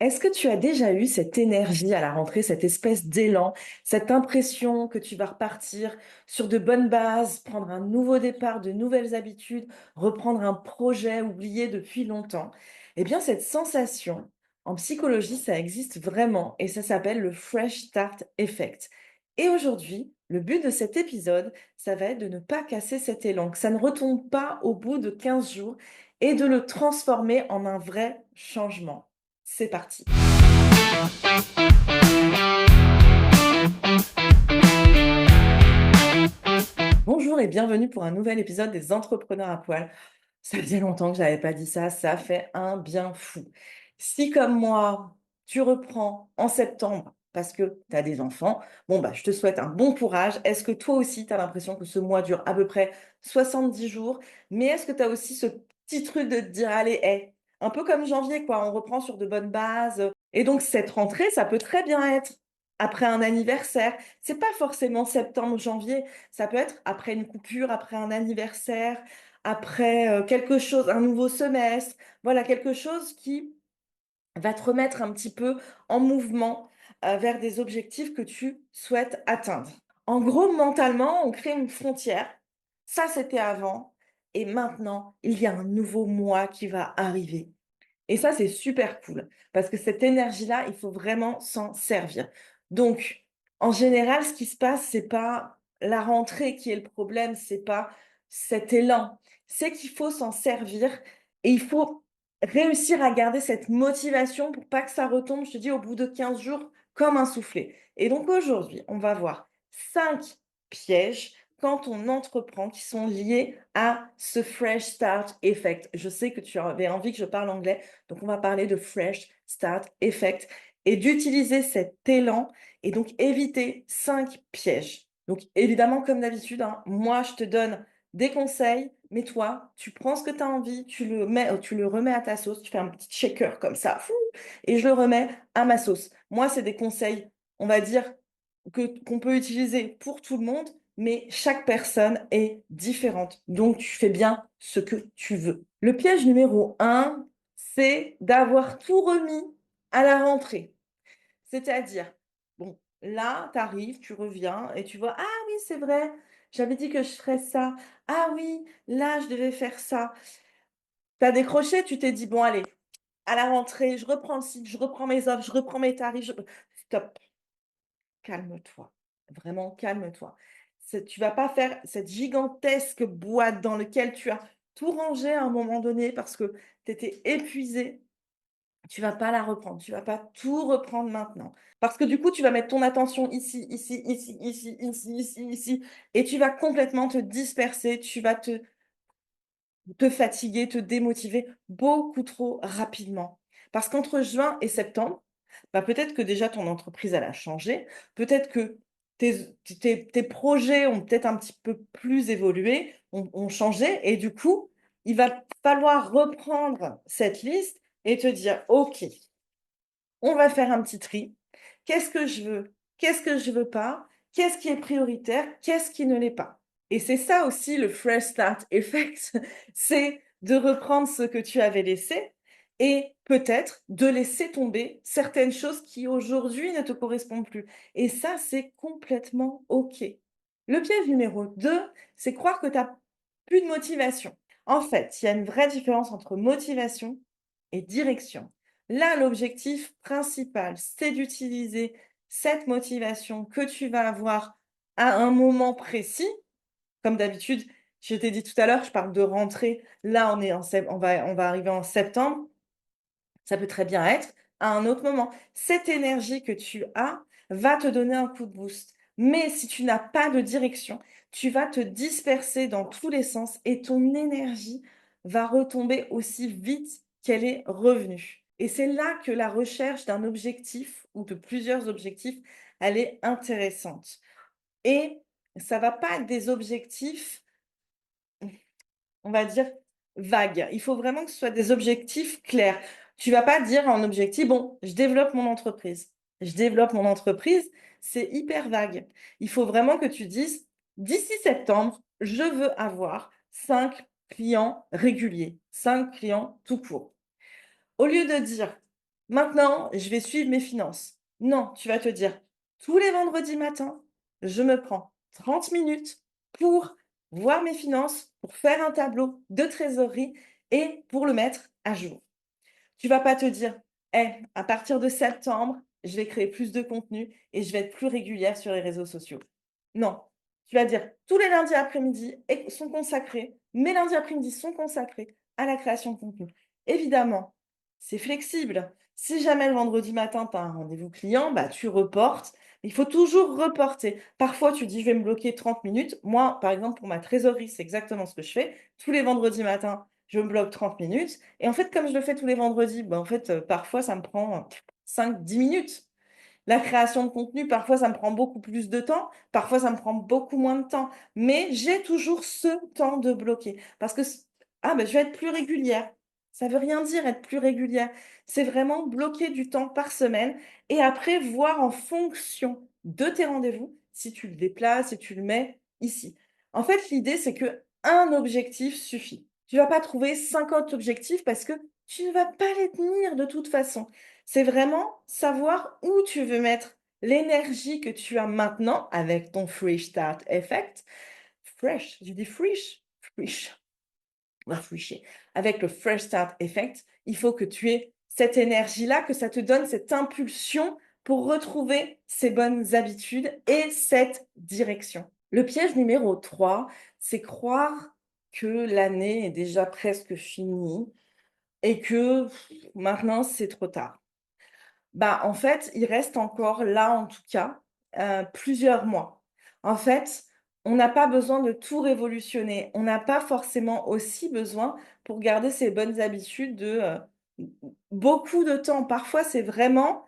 Est-ce que tu as déjà eu cette énergie à la rentrée, cette espèce d'élan, cette impression que tu vas repartir sur de bonnes bases, prendre un nouveau départ, de nouvelles habitudes, reprendre un projet oublié depuis longtemps? Eh bien, cette sensation, en psychologie, ça existe vraiment et ça s'appelle le Fresh Start Effect. Et aujourd'hui, le but de cet épisode, ça va être de ne pas casser cet élan, que ça ne retombe pas au bout de 15 jours et de le transformer en un vrai changement. C'est parti. Bonjour et bienvenue pour un nouvel épisode des Entrepreneurs à poil. Ça faisait longtemps que je n'avais pas dit ça, ça fait un bien fou. Si comme moi, tu reprends en septembre parce que tu as des enfants, bon bah je te souhaite un bon courage. Est-ce que toi aussi tu as l'impression que ce mois dure à peu près 70 jours? Mais est-ce que tu as aussi ce petit truc de te dire allez, un peu comme janvier quoi, on reprend sur de bonnes bases. Et donc cette rentrée, ça peut très bien être après un anniversaire. C'est pas forcément septembre, janvier. Ça peut être après une coupure, après un anniversaire, après, quelque chose, un nouveau semestre. Voilà, quelque chose qui va te remettre un petit peu en mouvement, vers des objectifs que tu souhaites atteindre. En gros, mentalement, on crée une frontière. Ça, c'était avant et maintenant, il y a un nouveau moi qui va arriver. Et ça, c'est super cool parce que cette énergie-là, il faut vraiment s'en servir. Donc, en général, ce qui se passe, c'est pas la rentrée qui est le problème, c'est pas cet élan. C'est qu'il faut s'en servir et il faut réussir à garder cette motivation pour pas que ça retombe, je te dis, au bout de 15 jours, comme un soufflé. Et donc aujourd'hui, on va voir 5 pièges quand on entreprend qui sont liés à ce fresh start effect. Je sais que tu avais envie que je parle anglais, donc on va parler de fresh start effect et d'utiliser cet élan et donc éviter 5 pièges. Donc évidemment, comme d'habitude, hein, moi je te donne des conseils, mais toi, tu prends ce que tu as envie, tu le remets à ta sauce, tu fais un petit shaker comme ça, fou, et je le remets à ma sauce. Moi, c'est des conseils, on va dire, qu'on peut utiliser pour tout le monde, mais chaque personne est différente. Donc, tu fais bien ce que tu veux. Le piège numéro un, c'est d'avoir tout remis à la rentrée. C'est-à-dire, bon, là, tu arrives, tu reviens et tu vois, ah oui, c'est vrai, j'avais dit que je ferais ça. Ah oui, là, je devais faire ça. Tu as décroché, tu t'es dit, bon, allez, à la rentrée, je reprends le site, je reprends mes offres, je reprends mes tarifs. Stop, calme-toi. Vraiment, calme-toi. Tu vas pas faire cette gigantesque boîte dans laquelle tu as tout rangé à un moment donné parce que tu étais épuisé. Tu vas pas la reprendre, tu vas pas tout reprendre maintenant. Parce que du coup, tu vas mettre ton attention ici, ici, ici, ici, ici, ici, ici, et tu vas complètement te disperser, tu vas te fatiguer, te démotiver beaucoup trop rapidement. Parce qu'entre juin et septembre, bah, peut-être que déjà ton entreprise, elle a changé, peut-être que tes projets ont peut-être un petit peu plus évolué, ont changé, et du coup, il va falloir reprendre cette liste et te dire, OK, on va faire un petit tri. Qu'est-ce que je veux? Qu'est-ce que je veux pas? Qu'est-ce qui est prioritaire? Qu'est-ce qui ne l'est pas? Et c'est ça aussi le fresh start effect, c'est de reprendre ce que tu avais laissé et peut-être de laisser tomber certaines choses qui aujourd'hui ne te correspondent plus. Et ça, c'est complètement OK. Le piège numéro 2, c'est croire que tu as plus de motivation. En fait, il y a une vraie différence entre motivation et direction. Là, l'objectif principal, c'est d'utiliser cette motivation que tu vas avoir à un moment précis. Comme d'habitude, je t'ai dit tout à l'heure, je parle de rentrée. Là, on va arriver en septembre. Ça peut très bien être à un autre moment. Cette énergie que tu as va te donner un coup de boost. Mais si tu n'as pas de direction, tu vas te disperser dans tous les sens et ton énergie va retomber aussi vite qu'elle est revenue. Et c'est là que la recherche d'un objectif ou de plusieurs objectifs, elle est intéressante. Et ça va pas être des objectifs, on va dire, vagues. Il faut vraiment que ce soit des objectifs clairs. Tu vas pas dire en objectif: «Bon, je développe mon entreprise». Je développe mon entreprise, c'est hyper vague. Il faut vraiment que tu dises: «D'ici septembre, je veux avoir 5 clients réguliers, 5 clients tout court». Au lieu de dire Maintenant, je vais suivre mes finances. Non, tu vas te dire: «Tous les vendredis matins, je me prends 30 minutes pour voir mes finances, pour faire un tableau de trésorerie et pour le mettre à jour». Tu vas pas te dire: «Eh, à partir de septembre, je vais créer plus de contenu et je vais être plus régulière sur les réseaux sociaux». Non, tu vas dire: «Tous les lundis après-midi sont consacrés, mes lundis après-midi sont consacrés à la création de contenu». Évidemment, c'est flexible. Si jamais le vendredi matin, tu as un rendez-vous client, bah, tu reportes. Il faut toujours reporter. Parfois, tu dis: «Je vais me bloquer 30 minutes». Moi, par exemple, pour ma trésorerie, c'est exactement ce que je fais. Tous les vendredis matins, je me bloque 30 minutes et en fait, comme je le fais tous les vendredis, bah, en fait, parfois ça me prend, 5-10 minutes. La création de contenu, parfois, ça me prend beaucoup plus de temps, parfois, ça me prend beaucoup moins de temps, mais j'ai toujours ce temps de bloquer parce que ah, ben, je vais être plus régulière. Ça veut rien dire être plus régulière. C'est vraiment bloquer du temps par semaine et après voir en fonction de tes rendez-vous, si tu le déplaces, si tu le mets ici. En fait, l'idée, c'est que un objectif suffit. Tu vas pas trouver 50 objectifs parce que tu ne vas pas les tenir de toute façon. C'est vraiment savoir où tu veux mettre l'énergie que tu as maintenant avec ton Fresh Start Effect. Fresh, j'ai dit fresh? Fresh, on va fresher. Avec le Fresh Start Effect, il faut que tu aies cette énergie-là, que ça te donne cette impulsion pour retrouver ces bonnes habitudes et cette direction. Le piège numéro 3, c'est croire que l'année est déjà presque finie et que maintenant c'est trop tard. Bah, en fait, il reste encore là, en tout cas, plusieurs mois. En fait, on n'a pas besoin de tout révolutionner. On n'a pas forcément aussi besoin, pour garder ces bonnes habitudes, de, beaucoup de temps. Parfois, c'est vraiment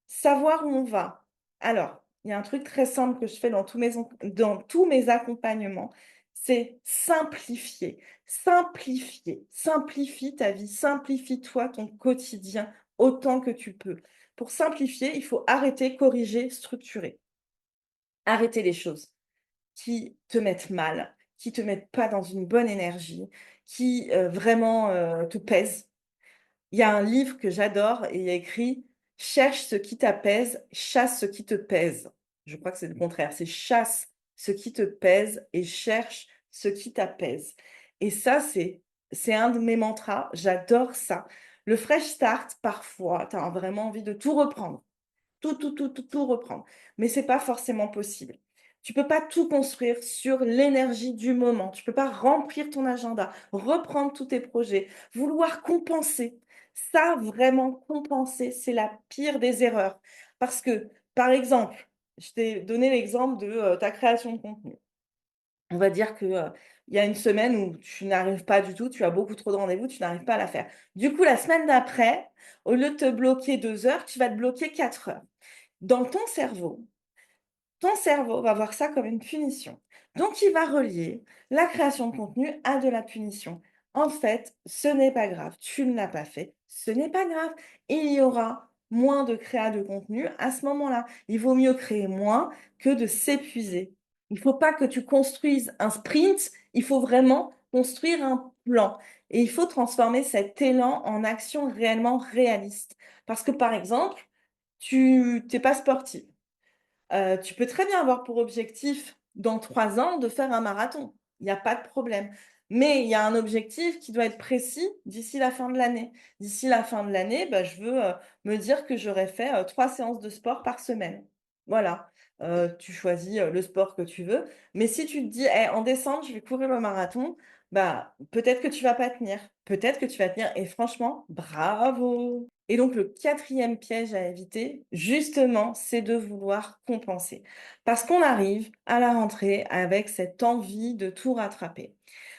savoir où on va. Alors, il y a un truc très simple que je fais dans tous mes accompagnements, c'est simplifier. Simplifier. Simplifie ta vie, simplifie-toi ton quotidien autant que tu peux. Pour simplifier, il faut arrêter, corriger, structurer. Arrêter les choses qui te mettent mal, qui te mettent pas dans une bonne énergie, qui, vraiment, te pèsent. Il y a un livre que j'adore et il y a écrit: «Cherche ce qui t'apaise, chasse ce qui te pèse». Je crois que c'est le contraire, c'est: «Chasse ce qui te pèse et cherche ce qui t'apaise» et ça, c'est un de mes mantras, j'adore ça. Le fresh start, parfois, tu as vraiment envie de tout reprendre. Tout reprendre. Mais c'est pas forcément possible. Tu peux pas tout construire sur l'énergie du moment. Tu peux pas remplir ton agenda, reprendre tous tes projets, vouloir compenser. Ça, vraiment compenser, c'est la pire des erreurs. Parce que, par exemple, je t'ai donné l'exemple de, ta création de contenu. On va dire que, il y a une semaine où tu n'arrives pas du tout, tu as beaucoup trop de rendez-vous, tu n'arrives pas à la faire. Du coup, la semaine d'après, au lieu de te bloquer 2 heures, tu vas te bloquer 4 heures. Dans ton cerveau va voir ça comme une punition. Donc il va relier la création de contenu à de la punition. En fait, ce n'est pas grave, tu ne l'as pas fait, ce n'est pas grave. Il y aura moins de créa de contenu à ce moment-là. Il vaut mieux créer moins que de s'épuiser. Il ne faut pas que tu construises un sprint, il faut vraiment construire un plan. Et il faut transformer cet élan en action réellement réaliste. Parce que par exemple, tu n'es pas sportif. Tu peux très bien avoir pour objectif, dans 3 ans, de faire un marathon. Il y a pas de problème. Mais il y a un objectif qui doit être précis d'ici la fin de l'année. D'ici la fin de l'année, bah, je veux, me dire que j'aurais fait, 3 séances de sport par semaine. Voilà. Tu choisis, le sport que tu veux. Mais si tu te dis: «Eh, en décembre, je vais courir le marathon», bah, peut-être que tu vas pas tenir. Peut-être que tu vas tenir et franchement, bravo! Et donc le quatrième piège à éviter, justement, c'est de vouloir compenser. Parce qu'on arrive à la rentrée avec cette envie de tout rattraper.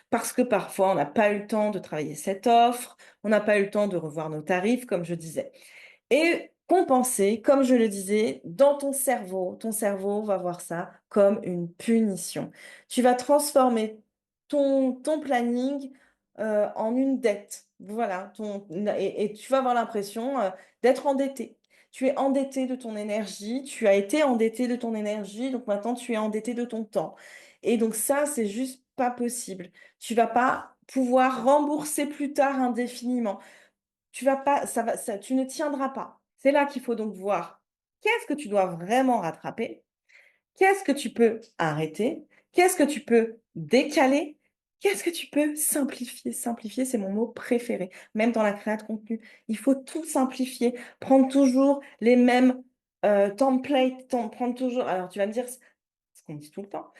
Parce que parfois, on n'a pas eu le temps de travailler cette offre, on n'a pas eu le temps de revoir nos tarifs, comme je disais. Et compenser, comme je le disais, dans ton cerveau va voir ça comme une punition. Tu vas transformer ton planning, en une dette. Voilà, et tu vas avoir l'impression, d'être endetté. Tu es endetté de ton énergie, tu as été endetté de ton énergie, donc maintenant tu es endetté de ton temps. Et donc ça, c'est juste pas possible. Tu vas pas pouvoir rembourser plus tard indéfiniment. tu vas pas, tu ne tiendras pas. C'est là qu'il faut donc voir qu'est-ce que tu dois vraiment rattraper, qu'est-ce que tu peux arrêter, qu'est-ce que tu peux décaler, qu'est-ce que tu peux simplifier. Simplifier, c'est mon mot préféré, même dans la création de contenu. Il faut tout simplifier, prendre toujours les mêmes templates, prendre toujours. Alors tu vas me dire, ce qu'on dit tout le temps.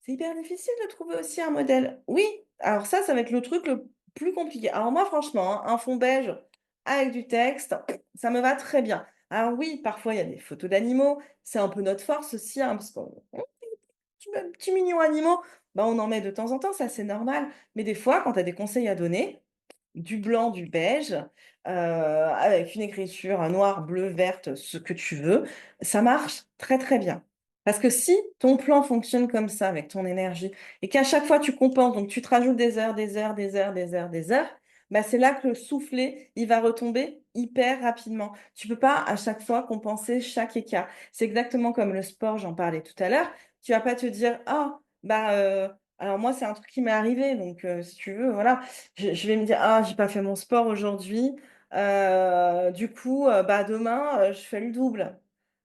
C'est hyper difficile de trouver aussi un modèle. Oui, alors ça va être le truc le plus compliqué. Alors moi, franchement, hein, un fond beige avec du texte, ça me va très bien. Alors oui, parfois, il y a des photos d'animaux. C'est un peu notre force aussi, hein, parce qu'on petit mignon animaux, bah, on en met de temps en temps, ça c'est normal. Mais des fois, quand tu as des conseils à donner, du blanc, du beige, avec une écriture noire, bleue, verte, ce que tu veux, ça marche très, très bien. Parce que si ton plan fonctionne comme ça, avec ton énergie, et qu'à chaque fois tu compenses, donc tu te rajoutes des heures, des heures, des heures, des heures, des heures, bah c'est là que le soufflet, il va retomber hyper rapidement. Tu peux pas à chaque fois compenser chaque écart. C'est exactement comme le sport, j'en parlais tout à l'heure. Tu vas pas te dire, ah, bah, alors moi, c'est un truc qui m'est arrivé, donc si tu veux, voilà. Je vais me dire, ah, j'ai pas fait mon sport aujourd'hui. Du coup, bah, demain, je fais le double.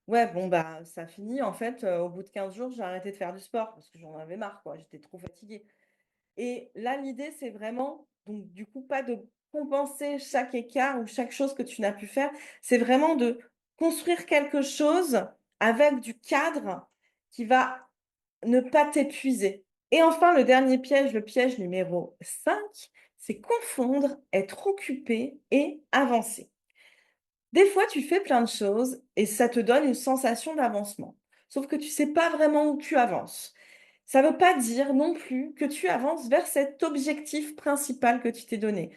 Ouais, bon, bah, ça finit. En fait, au bout de 15 jours, j'ai arrêté de faire du sport parce que j'en avais marre, quoi. J'étais trop fatiguée. Et là, l'idée, c'est vraiment, donc, du coup, pas de compenser chaque écart ou chaque chose que tu n'as pu faire. C'est vraiment de construire quelque chose avec du cadre qui va ne pas t'épuiser. Et enfin, le dernier piège, le piège numéro 5, c'est confondre être occupé et avancer. Des fois, tu fais plein de choses et ça te donne une sensation d'avancement. Sauf que tu ne sais pas vraiment où tu avances. Ça ne veut pas dire non plus que tu avances vers cet objectif principal que tu t'es donné.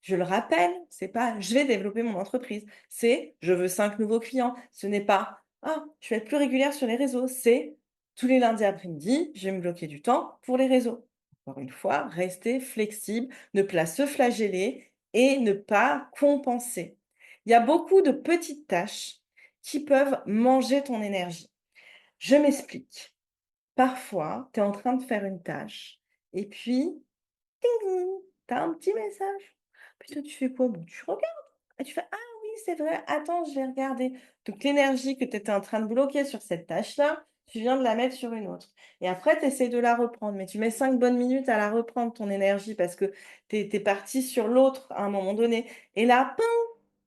Je le rappelle, c'est pas je vais développer mon entreprise, c'est je veux 5 nouveaux clients. Ce n'est pas ah, je vais être plus régulière sur les réseaux, c'est tous les lundis après-midi, je vais me bloquer du temps pour les réseaux. Encore une fois, rester flexible, ne pas se flageller et ne pas compenser. Il y a beaucoup de petites tâches qui peuvent manger ton énergie. Je m'explique. Parfois, tu es en train de faire une tâche et puis tu as un petit message. Puis toi, tu fais quoi? Bon, tu regardes et tu fais: «Ah oui, c'est vrai, attends, je vais regarder». Donc l'énergie que tu étais en train de bloquer sur cette tâche-là, tu viens de la mettre sur une autre et après tu essaies de la reprendre, mais tu mets 5 bonnes minutes à la reprendre ton énergie parce que tu es parti sur l'autre à un moment donné et là, pim!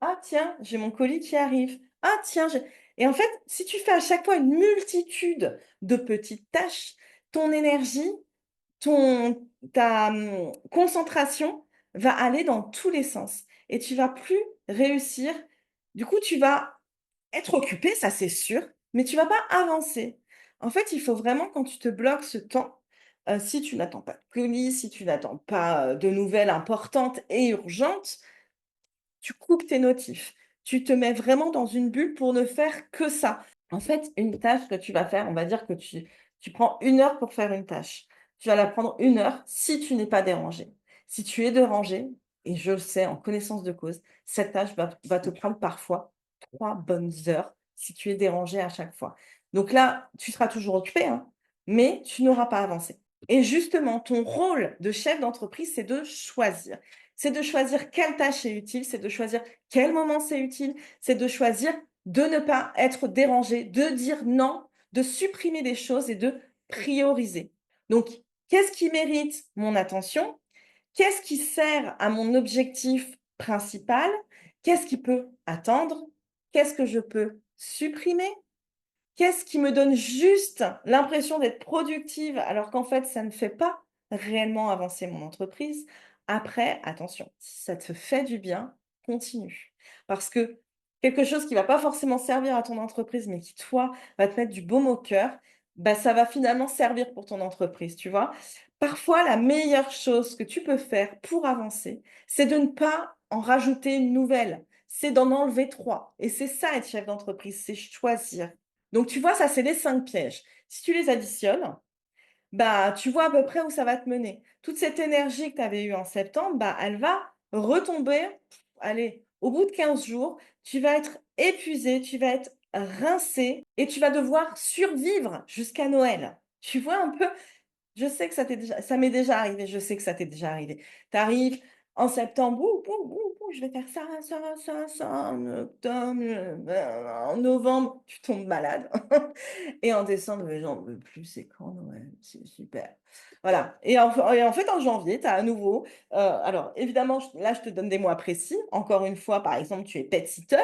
«Ah tiens, j'ai mon colis qui arrive. Ah tiens, j'ai» et en fait, si tu fais à chaque fois une multitude de petites tâches, ton énergie ta concentration va aller dans tous les sens et tu vas plus réussir. Du coup, tu vas être occupé, ça c'est sûr, mais tu vas pas avancer. En fait, il faut vraiment quand tu te bloques ce temps, si tu n'attends pas de colis, si tu n'attends pas, de nouvelles importantes et urgentes, tu coupes tes notifs. Tu te mets vraiment dans une bulle pour ne faire que ça. En fait, une tâche que tu vas faire, on va dire que tu prends 1 heure pour faire une tâche. Tu vas la prendre 1 heure si tu n'es pas dérangé. Si tu es dérangé, et je le sais en connaissance de cause, cette tâche va te prendre parfois 3 bonnes heures si tu es dérangé à chaque fois. Donc là, tu seras toujours occupé, hein, mais tu n'auras pas avancé. Et justement, ton rôle de chef d'entreprise, c'est de choisir. C'est de choisir quelle tâche est utile, c'est de choisir quel moment c'est utile, c'est de choisir de ne pas être dérangé, de dire non, de supprimer des choses et de prioriser. Donc, qu'est-ce qui mérite mon attention? Qu'est-ce qui sert à mon objectif principal? Qu'est-ce qui peut attendre? Qu'est-ce que je peux supprimer? Qu'est-ce qui me donne juste l'impression d'être productive alors qu'en fait, ça ne fait pas réellement avancer mon entreprise? Après, attention, si ça te fait du bien, continue. Parce que quelque chose qui va pas forcément servir à ton entreprise, mais qui, toi, va te mettre du baume au cœur, bah, ça va finalement servir pour ton entreprise, tu vois? Parfois, la meilleure chose que tu peux faire pour avancer, c'est de ne pas en rajouter une nouvelle. C'est d'en enlever 3. Et c'est ça être chef d'entreprise, c'est choisir. Donc tu vois, ça, c'est les 5 pièges. Si tu les additionnes, bah, tu vois à peu près où ça va te mener. Toute cette énergie que tu avais eue en septembre, bah, elle va retomber, allez, au bout de 15 jours, tu vas être épuisé, tu vas être rincé et tu vas devoir survivre jusqu'à Noël. Tu vois un peu? Je sais que ça m'est déjà arrivé, je sais que ça t'est déjà arrivé. Tu arrives en septembre, je vais faire ça, ça, ça, ça en octobre, en novembre, tu tombes malade et en décembre: «Mais j'en veux plus, c'est quand Noël? C'est super». Voilà et en fait, en janvier, tu as à nouveau, alors évidemment, je te donne des mois précis. Encore une fois, par exemple, tu es pet-sitter,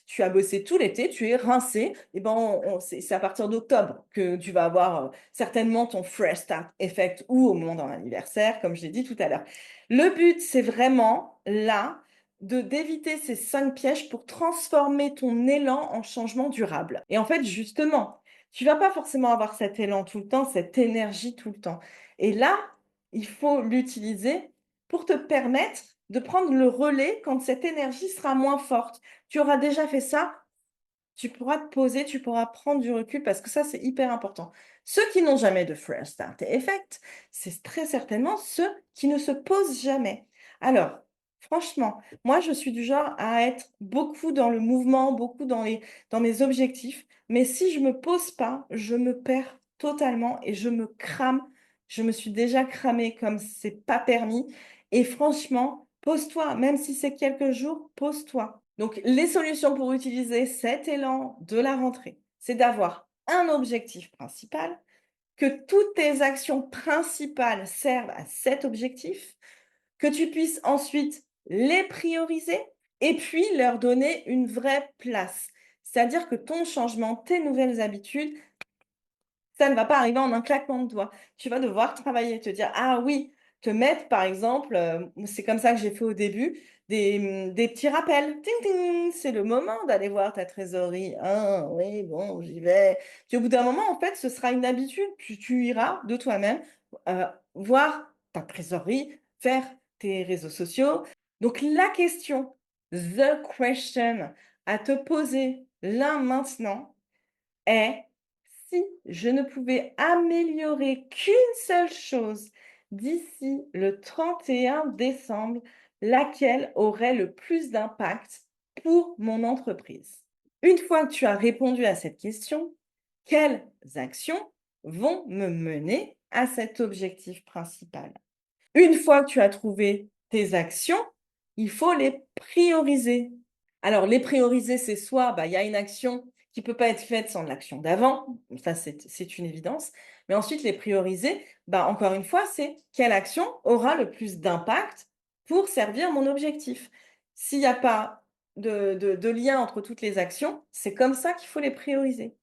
tu as bossé tout l'été, tu es rincé et ben, c'est à partir d'octobre que tu vas avoir, certainement ton fresh start effect ou au moment d'un anniversaire, comme je l'ai dit tout à l'heure. Le but, c'est vraiment là d'éviter ces 5 pièges pour transformer ton élan en changement durable. Et en fait, justement, tu vas pas forcément avoir cet élan tout le temps, cette énergie tout le temps. Et là, il faut l'utiliser pour te permettre de prendre le relais quand cette énergie sera moins forte. Tu auras déjà fait ça, tu pourras te poser, tu pourras prendre du recul parce que ça, c'est hyper important. Ceux qui n'ont jamais de fresh start effect, c'est très certainement ceux qui ne se posent jamais. Alors, franchement, moi, je suis du genre à être beaucoup dans le mouvement, beaucoup dans mes objectifs, mais si je me pose pas, je me perds totalement et je me crame. Je me suis déjà cramée comme c'est pas permis et franchement, pose-toi, même si c'est quelques jours, pose-toi. Donc, les solutions pour utiliser cet élan de la rentrée, c'est d'avoir un objectif principal, que toutes tes actions principales servent à cet objectif, que tu puisses ensuite les prioriser et puis leur donner une vraie place. C'est-à-dire que ton changement, tes nouvelles habitudes, ça ne va pas arriver en un claquement de doigts. Tu vas devoir travailler, te dire: «Ah oui», te mettre par exemple, c'est comme ça que j'ai fait au début, des petits rappels. Ting ting, c'est le moment d'aller voir ta trésorerie. «Ah oui, bon, j'y vais». Puis au bout d'un moment, en fait, ce sera une habitude. Tu iras de toi-même, heu, voir ta trésorerie, faire tes réseaux sociaux. Donc la question, the question à te poser là maintenant est: si je ne pouvais améliorer qu'une seule chose d'ici le 31 décembre, laquelle aurait le plus d'impact pour mon entreprise? Une fois que tu as répondu à cette question, quelles actions vont me mener à cet objectif principal? Une fois que tu as trouvé tes actions, il faut les prioriser. Alors les prioriser, c'est soit, bah, il y a une action qui peut pas être faite sans l'action d'avant, ça c'est une évidence. Mais ensuite les prioriser, bah, encore une fois, c'est quelle action aura le plus d'impact pour servir mon objectif? S'il y a pas de lien entre toutes les actions, c'est comme ça qu'il faut les prioriser.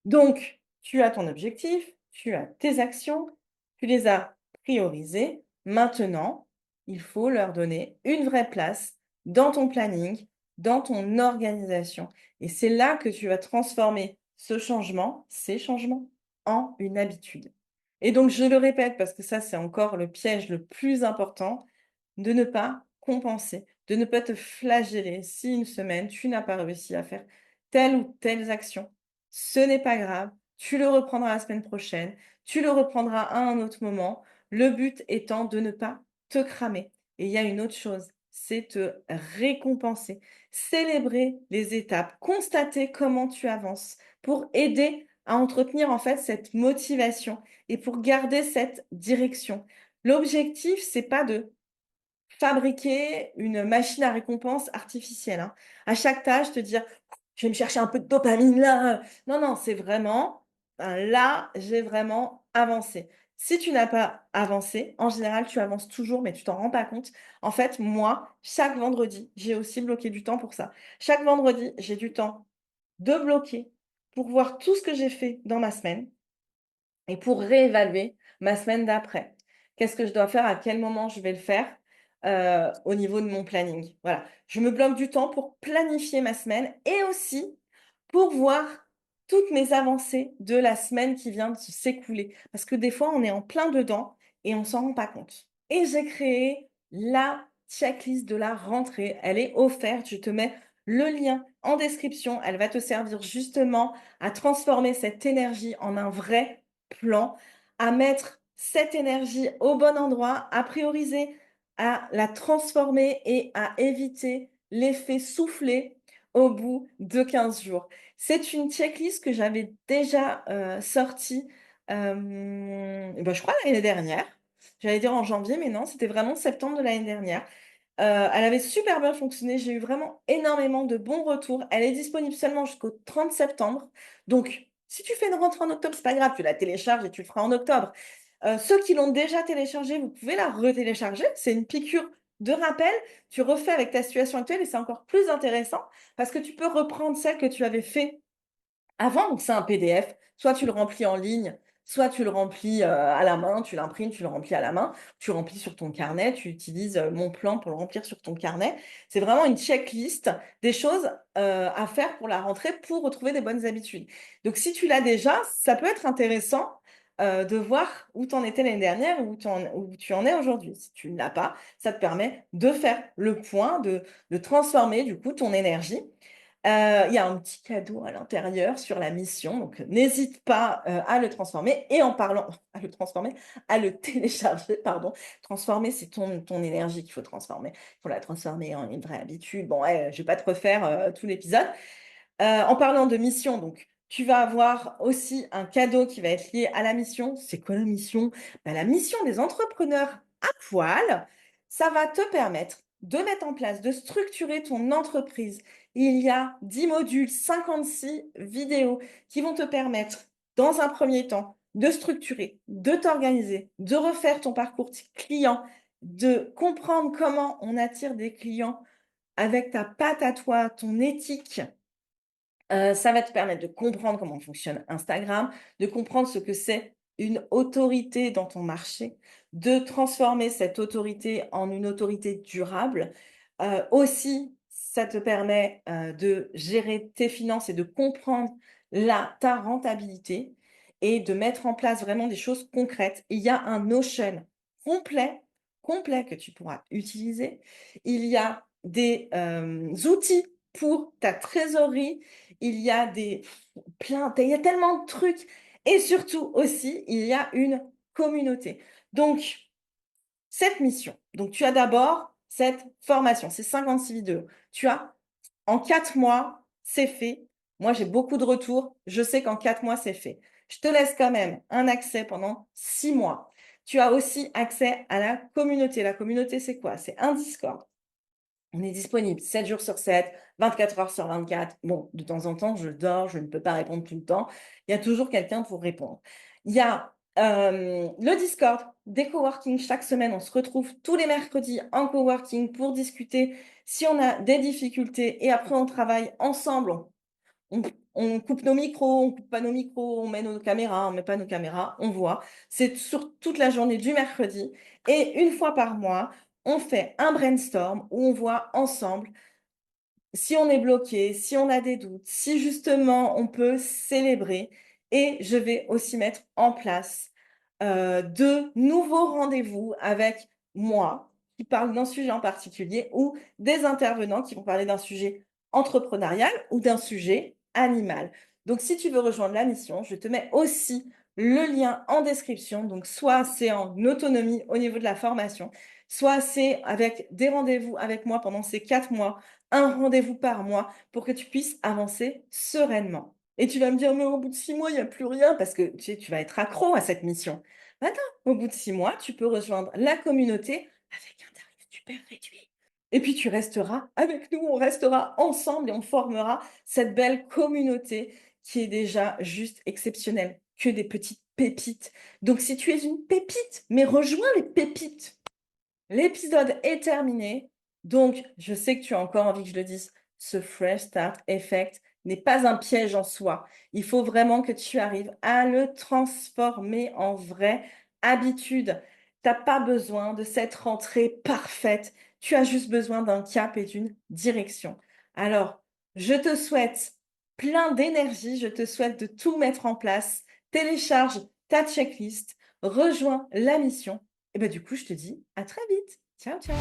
Donc, tu as ton objectif, tu as tes actions, tu les as priorisées. Maintenant, il faut leur donner une vraie place dans ton planning, dans ton organisation. Et c'est là que tu vas transformer ce changement, ces changements, en une habitude. Et donc, je le répète parce que ça, c'est encore le piège le plus important, de ne pas compenser, de ne pas te flageller si une semaine, tu n'as pas réussi à faire telle ou telle action. Ce n'est pas grave, tu le reprendras la semaine prochaine, tu le reprendras à un autre moment. Le but étant de ne pas te cramer. Et il y a une autre chose, c'est te récompenser, célébrer les étapes, constater comment tu avances pour aider à entretenir en fait cette motivation et pour garder cette direction. L'objectif, c'est pas de fabriquer une machine à récompense artificielle, hein. À chaque tâche, te dire: «Je vais me chercher un peu de dopamine là». Non, non, c'est vraiment, là, j'ai vraiment avancé. Si tu n'as pas avancé, en général, tu avances toujours, mais tu t'en rends pas compte. En fait, moi, chaque vendredi, j'ai aussi bloqué du temps pour ça. Chaque vendredi, j'ai du temps de bloquer pour voir tout ce que j'ai fait dans ma semaine et pour réévaluer ma semaine d'après. Qu'est-ce que je dois faire? À quel moment je vais le faire? Au niveau de mon planning. Voilà. Je me bloque du temps pour planifier ma semaine et aussi pour voir toutes mes avancées de la semaine qui vient de s'écouler. Parce que des fois, on est en plein dedans et on s'en rend pas compte. Et j'ai créé la checklist de la rentrée. Elle est offerte. Je te mets le lien en description. Elle va te servir justement à transformer cette énergie en un vrai plan, à mettre cette énergie au bon endroit, à prioriser, à la transformer et à éviter l'effet soufflé au bout de 15 jours. C'est une checklist que j'avais déjà, sortie, bah, je crois l'année dernière. J'allais dire en janvier, mais non, c'était vraiment septembre de l'année dernière Elle avait super bien fonctionné. J'ai eu vraiment énormément de bons retours. Elle est disponible seulement jusqu'au 30 septembre. Donc, si tu fais une rentrée en octobre, c'est pas grave, tu la télécharges et tu le feras en octobre. Ceux qui l'ont déjà téléchargée, vous pouvez la retélécharger. C'est une piqûre de rappel. Tu refais avec ta situation actuelle et c'est encore plus intéressant parce que tu peux reprendre celle que tu avais fait avant. Donc, c'est un PDF. Soit tu le remplis en ligne, soit tu le remplis à la main, tu l'imprimes, tu le remplis à la main, tu remplis sur ton carnet, tu utilises mon plan pour le remplir sur ton carnet. C'est vraiment une checklist des choses à faire pour la rentrée pour retrouver des bonnes habitudes. Donc, si tu l'as déjà, ça peut être intéressant de voir où tu en étais l'année dernière ou où tu en es aujourd'hui. Si tu ne l'as pas, ça te permet de faire le point, de transformer du coup ton énergie. Il y a un petit cadeau à l'intérieur sur la mission, donc n'hésite pas à le transformer. Et en parlant à le transformer, à le télécharger, pardon. Transformer, c'est ton énergie qu'il faut transformer. Il faut la transformer en une vraie habitude. Bon, ouais, je vais pas te refaire tout l'épisode. En parlant de mission, donc, tu vas avoir aussi un cadeau qui va être lié à la mission. C'est quoi la mission? Ben, la mission des entrepreneurs à poil, ça va te permettre de mettre en place, de structurer ton entreprise. Il y a 10 modules, 56 vidéos qui vont te permettre, dans un premier temps, de structurer, de t'organiser, de refaire ton parcours client, de comprendre comment on attire des clients avec ta patte à toi, ton éthique. Ça va te permettre de comprendre comment fonctionne Instagram, de comprendre ce que c'est une autorité dans ton marché, de transformer cette autorité en une autorité durable. Aussi, ça te permet, de gérer tes finances et de comprendre ta rentabilité et de mettre en place vraiment des choses concrètes. Il y a un Notion complet, complet que tu pourras utiliser. Il y a des, outils pour ta trésorerie, il y a il y a tellement de trucs et surtout aussi, il y a une communauté. Donc, cette mission, donc tu as d'abord cette formation, ces 56 vidéos. Tu as en 4 mois, c'est fait. Moi, j'ai beaucoup de retours. Je sais qu'en 4 mois, c'est fait. Je te laisse quand même un accès pendant 6 mois. Tu as aussi accès à la communauté. La communauté, c'est quoi? C'est un Discord. On est disponible 7 jours sur 7, 24 heures sur 24. Bon, de temps en temps, je dors, je ne peux pas répondre tout le temps. Il y a toujours quelqu'un pour répondre. Il y a le Discord des coworking. Chaque semaine, on se retrouve tous les mercredis en coworking pour discuter si on a des difficultés. Et après, on travaille ensemble. On, on coupe nos micros, on coupe pas nos micros, on met nos caméras, on met pas nos caméras, on voit. C'est sur toute la journée du mercredi. Et une fois par mois, on fait un brainstorm où on voit ensemble si on est bloqué, si on a des doutes, si justement on peut célébrer. Et je vais aussi mettre en place de nouveaux rendez-vous avec moi qui parle d'un sujet en particulier ou des intervenants qui vont parler d'un sujet entrepreneurial ou d'un sujet animal. Donc, si tu veux rejoindre la mission, je te mets aussi le lien en description. Donc, soit c'est en autonomie au niveau de la formation, soit c'est avec des rendez-vous avec moi pendant ces 4 mois, un rendez-vous par mois pour que tu puisses avancer sereinement. Et tu vas me dire, mais au bout de 6 mois, il n'y a plus rien parce que tu sais, tu vas être accro à cette mission. Maintenant, au bout de 6 mois, tu peux rejoindre la communauté avec un tarif super réduit. Et puis tu resteras avec nous, on restera ensemble et on formera cette belle communauté qui est déjà juste exceptionnelle, que des petites pépites. Donc si tu es une pépite, mais rejoins les pépites. L'épisode est terminé. Donc, je sais que tu as encore envie que je le dise. Ce Fresh Start Effect n'est pas un piège en soi. Il faut vraiment que tu arrives à le transformer en vraie habitude. Tu n'as pas besoin de cette rentrée parfaite. Tu as juste besoin d'un cap et d'une direction. Alors, je te souhaite plein d'énergie. Je te souhaite de tout mettre en place. Télécharge ta checklist. Rejoins la mission. Et bah, du coup, je te dis à très vite. Ciao, ciao.